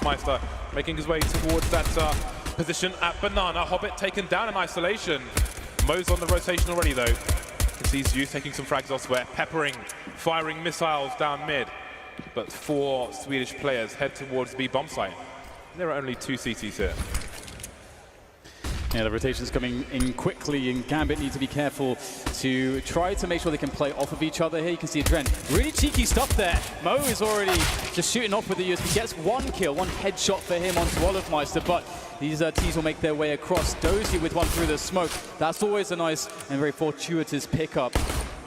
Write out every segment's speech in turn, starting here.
Meister making his way towards that position at Banana. Hobbit taken down in isolation. Mo's on the rotation already though. Can see Zeus taking some frags elsewhere, peppering, firing missiles down mid. But 4 Swedish players head towards the bomb site. There are only 2 CTs here. Yeah, the rotation's coming in quickly, and Gambit need to be careful to try to make sure they can play off of each other here. You can see Adren, really cheeky stuff there. Mo is already just shooting off with the USB. Gets 1 kill, 1 headshot for him onto Olofmeister, but these teams will make their way across. Dozy with 1 through the smoke. That's always a nice and very fortuitous pickup.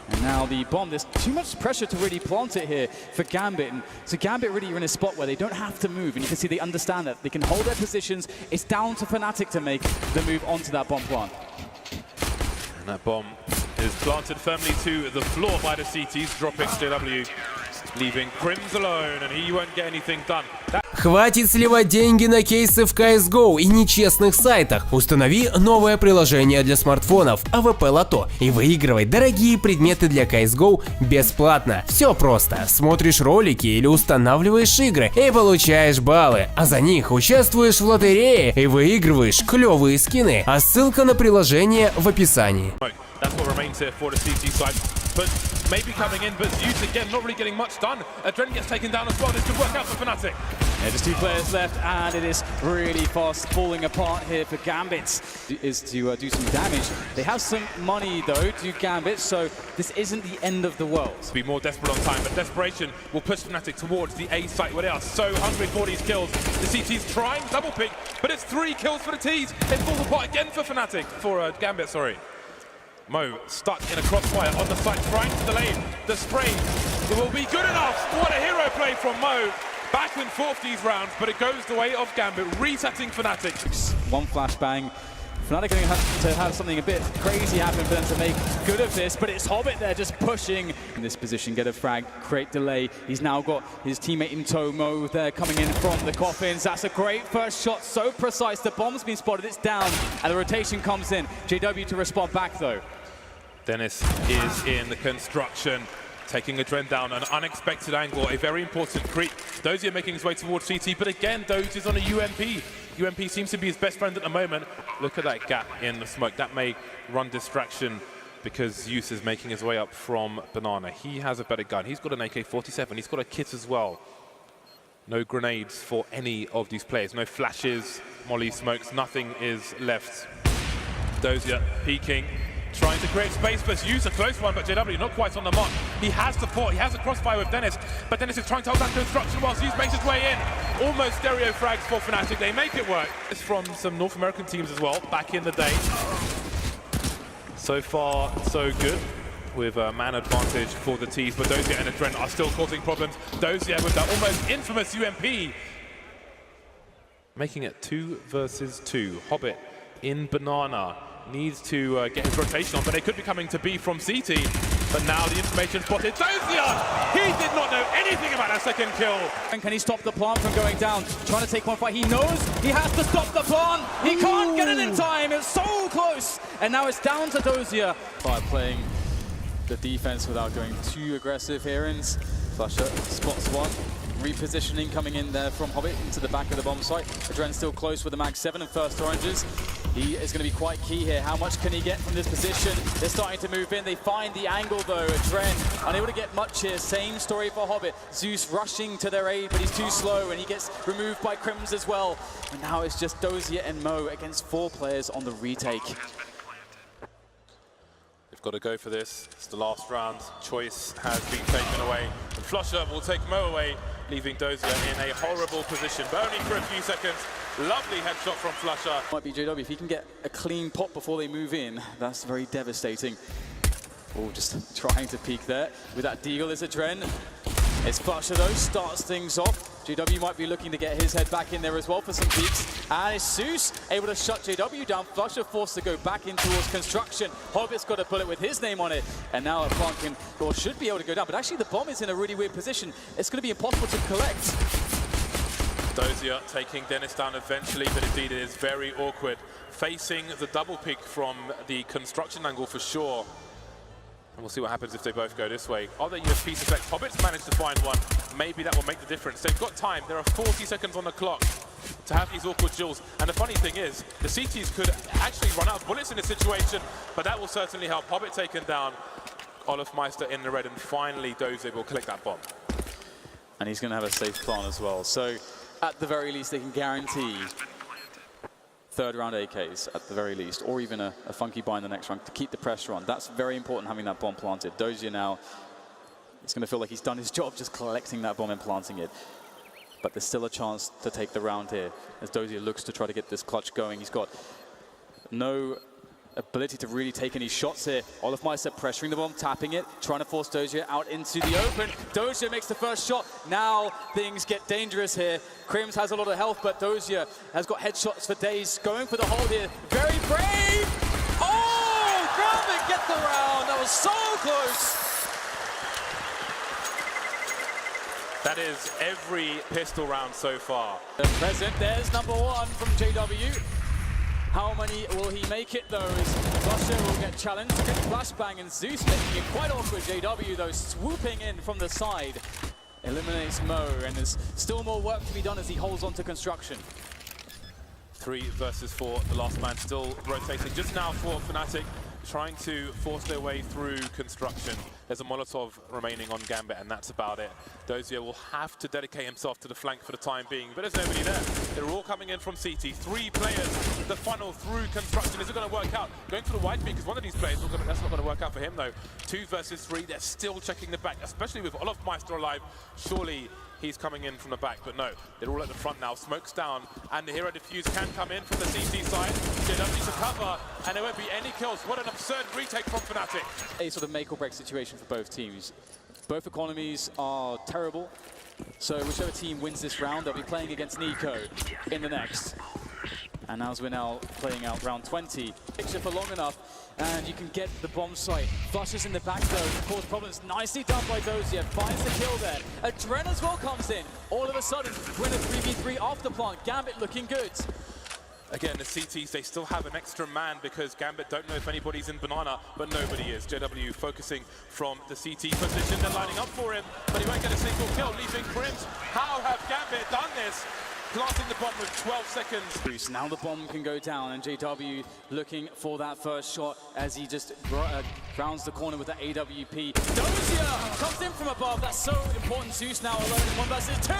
And now the bomb, there's too much pressure to really plant it here for Gambit. And so Gambit really are in a spot where they don't have to move. And you can see they understand that. They can hold their positions. It's down to Fnatic to make the move onto that bomb plant. And that bomb is planted firmly to the floor by the CTs, dropping JW, leaving Crims alone, and he won't get anything done. Хватит сливать деньги на кейсы в CSGO и нечестных сайтах. Установи новое приложение для смартфонов AWP Lotto и выигрывай дорогие предметы для CSGO бесплатно. Все просто. Смотришь ролики или устанавливаешь игры и получаешь баллы, а за них участвуешь в лотерее и выигрываешь клевые скины. А ссылка на приложение в описании. But maybe coming in, but Zeus again not really getting much done. Adren gets taken down as well. This could work out for Fnatic. Yeah, just 2 players left, and it is really fast falling apart here for Gambit. Is to do some damage. They have some money though to Gambit, so this isn't the end of the world. To be more desperate on time, but desperation will push Fnatic towards the A site where they are so hungry for these kills. The CT's trying double pick, but it's 3 kills for the T's. They fall apart again for Fnatic, for Gambit, sorry. Mo stuck in a crossfire on the side, trying to delay the spray. It will be good enough. What a hero play from Mo. Back and forth these rounds, but it goes the way of Gambit, resetting Fnatic. 1 flashbang. Fnatic are going to have to have something a bit crazy happen for them to make good of this, but it's Hobbit there just pushing in this position, get a frag, create delay. He's now got his teammate in tow, Mo there coming in from the coffins. That's a great first shot, so precise. The bomb's been spotted, it's down, and the rotation comes in. JW to respond back though. Dennis is in the construction, taking Adren down, an unexpected angle, a very important creep. Dozy making his way towards CT, but again, Dozy is on a UMP. UMP seems to be his best friend at the moment. Look at that gap in the smoke. That may run distraction because Zeus is making his way up from Banana. He has a better gun. He's got an AK-47. He's got a kit as well. No grenades for any of these players. No flashes, molly smokes, nothing is left. Dozy peeking, trying to create space, but Zeus a close one, but JW not quite on the mark. He has support, he has a crossfire with Dennis, but Dennis is trying to hold that construction while Zeus makes his way in. Almost stereo frags for Fnatic, they make it work. It's from some North American teams as well, back in the day. So far, so good, with a man advantage for the T's, but Dozier and Adren are still causing problems. Dozier with that almost infamous UMP. Making it 2 versus 2. Hobbit in Banana. Needs to get his rotation on, but they could be coming to B from CT. But now the information spotted Dozier! He did not know anything about that second kill. And can he stop the plant from going down? Trying to take 1 fight. He knows he has to stop the plant. He can't get it in time. It's so close. And now it's down to Dozier. By playing the defense without going too aggressive here. And Flusher spots 1. Repositioning coming in there from Hobbit into the back of the bomb site. Adren still close with the Mag 7 and first oranges. He is going to be quite key here. How much can he get from this position? They're starting to move in. They find the angle though. Adren unable to get much here. Same story for Hobbit. Zeus rushing to their aid, but he's too slow and he gets removed by Crims as well. And now it's just Dozier and Mo against 4 players on the retake. Got to go for this. It's the last round. Choice has been taken away. And Flusher will take Mo away, leaving Dozier in a horrible position, but only for a few seconds. Lovely headshot from Flusher. Might be JW. If he can get a clean pop before they move in, that's very devastating. Oh, just trying to peek there. With that deagle is Adren. It's Flusher though, starts things off. JW might be looking to get his head back in there as well for some peeks. And it's Zeus able to shut JW down. Flusher forced to go back in towards construction. Hobbit's got a bullet with his name on it. And now a plant can, or should be able to go down. But actually the bomb is in a really weird position. It's going to be impossible to collect. Dozier taking Dennis down eventually, but indeed it is very awkward. Facing the double pick from the construction angle for sure. And we'll see what happens if they both go this way. Are they USP select? Hobbit's managed to find one. Maybe that will make the difference. They've got time. There are 40 seconds on the clock to have these awkward duels. And the funny thing is, the CTs could actually run out of bullets in this situation, but that will certainly help. Hobbit taken down, Olofmeister in the red, and finally Doze will collect that bomb. And he's going to have a safe plan as well. So at the very least, they can guarantee third round AKs at the very least, or even a funky buy in the next round to keep the pressure on. That's very important, having that bomb planted. Dozier now, it's going to feel like he's done his job just collecting that bomb and planting it. But there's still a chance to take the round here as Dozier looks to try to get this clutch going. He's got no ability to really take any shots here. Olofmeister pressuring the bomb, tapping it, trying to force Dozier out into the open. Dozier makes the first shot. Now things get dangerous here. Crims has a lot of health, but Dozier has got headshots for days. Going for the hold here. Very brave! Oh! Gambit get the round! That was so close! That is every pistol round so far. The present, there's number one from JW. How many will he make it though? As Russia will get challenged, get flashbang, and Zeus making it quite awkward. JW though swooping in from the side. Eliminates Mo, and there's still more work to be done as he holds on to construction. 3 versus 4, the last man still rotating just now for Fnatic, trying to force their way through construction. There's a Molotov remaining on Gambit, and that's about it. Dozier will have to dedicate himself to the flank for the time being, but there's nobody there. They're all coming in from CT. 3 players, the funnel through construction. Is it going to work out? Going for the wide peak, because one of these players, that's not going to work out for him though. 2 versus 3, they're still checking the back, especially with Olofmeister alive. Surely he's coming in from the back, but no, they're all at the front now. Smoke's down, and the hero defuse can come in from the CT side. JW to cover, and there won't be any kills. What an absurd retake from Fnatic. A sort of make or break situation for both teams. Both economies are terrible, so whichever team wins this round, they'll be playing against Nico in the next. And as we're now playing out round 20, picture for long enough, and you can get the bomb site. Flushes in the back though, cause problems. Nicely done by Dozier, finds the kill there. Adren as well comes in. All of a sudden, win a 3v3 off the plant. Gambit looking good. Again, the CTs, they still have an extra man because Gambit don't know if anybody's in Banana, but nobody is. JW focusing from the CT position. They're lining up for him, but he won't get a single kill, leaving Crims. How have Gambit done this? Planting the bomb with 12 seconds. Now the bomb can go down, and JW looking for that first shot as he just rounds the corner with the AWP. Dozier comes in from above. That's so important. Zeus now alone in 1 versus 2.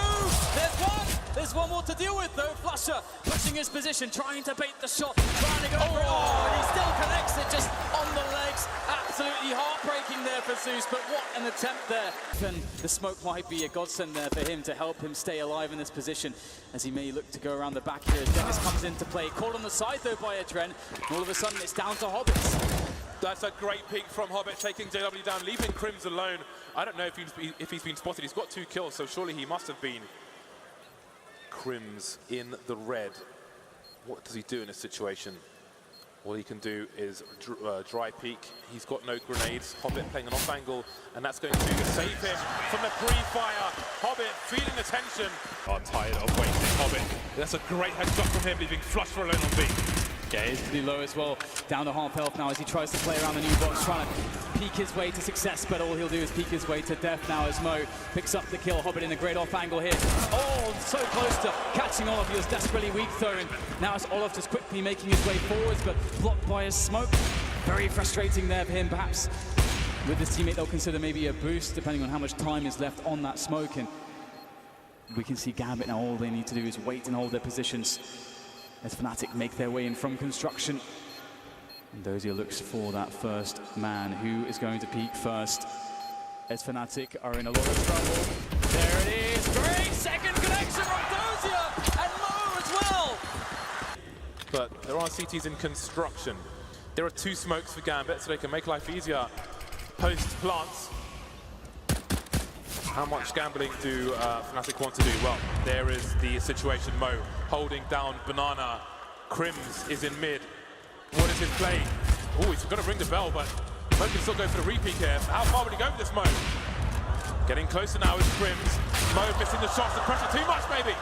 There's one. There's one more to deal with though. Flusher pushing his position, trying to bait the shot, trying to go for it. Oh, and he still connects it just on the legs. Absolutely heartbreaking there for Zeus, but what an attempt there. And the smoke might be a godsend there for him to help him stay alive in this position, as he may look to go around the back here as Dennis comes into play. Caught on the side though by Adren. All of a sudden it's down to Hobbits. That's a great peek from Hobbit, taking JW down, leaving Crims alone. I don't know if he's been spotted. He's got 2 kills, so surely he must have been. Crims in the red. What does he do in this situation? All he can do is dry peek. He's got no grenades. Hobbit playing an off angle, and that's going to save him from the pre-fire. Hobbit feeling the tension. Oh, tired of waiting. Hobbit. That's a great headshot from him, leaving Flush alone on B. Yeah, he's pretty low as well. Down to half health now as he tries to play around the new box, trying to peek his way to success, but all he'll do is peek his way to death now as Mo picks up the kill. Hobbit in a great off angle here. Oh, so close to catching Olof. He was desperately weak though, and now it's Olof just quickly making his way forwards, but blocked by his smoke. Very frustrating there for him. Perhaps with his teammate they'll consider maybe a boost depending on how much time is left on that smoke, and we can see Gambit now. All they need to do is wait and hold their positions as Fnatic make their way in from construction. And Dozier looks for that first man. Who is going to peak first? As Fnatic are in a lot of trouble. There it is. Great second connection from Dozier and Mo as well. But there are CTs in construction. There are 2 smokes for Gambit, so they can make life easier post plants. How much gambling do Fnatic want to do? Well, there is the situation. Mo holding down Banana. Crims is in mid. What is his play? Oh, he's going to ring the bell, but Mo can still go for the repeat here. How far would he go with this Mo? Getting closer now is Crims. Mo missing the shots, the pressure too much maybe.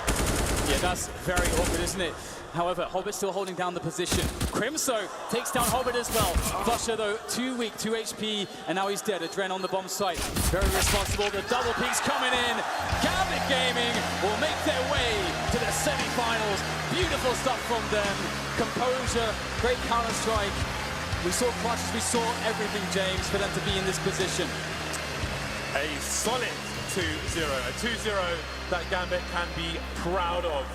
Yeah, that's very awkward, isn't it? However, Hobbit still holding down the position. Crimso takes down Hobbit as well. Flusher, though, 2 weak, 2 HP, and now he's dead. Adren on the bomb site. Very responsible. The double peaks coming in. Gambit Gaming will make their way to the semi-finals. Beautiful stuff from them. Composure, great counter-strike. We saw clutches, we saw everything, James, for them to be in this position. A solid 2-0. A 2-0 that Gambit can be proud of.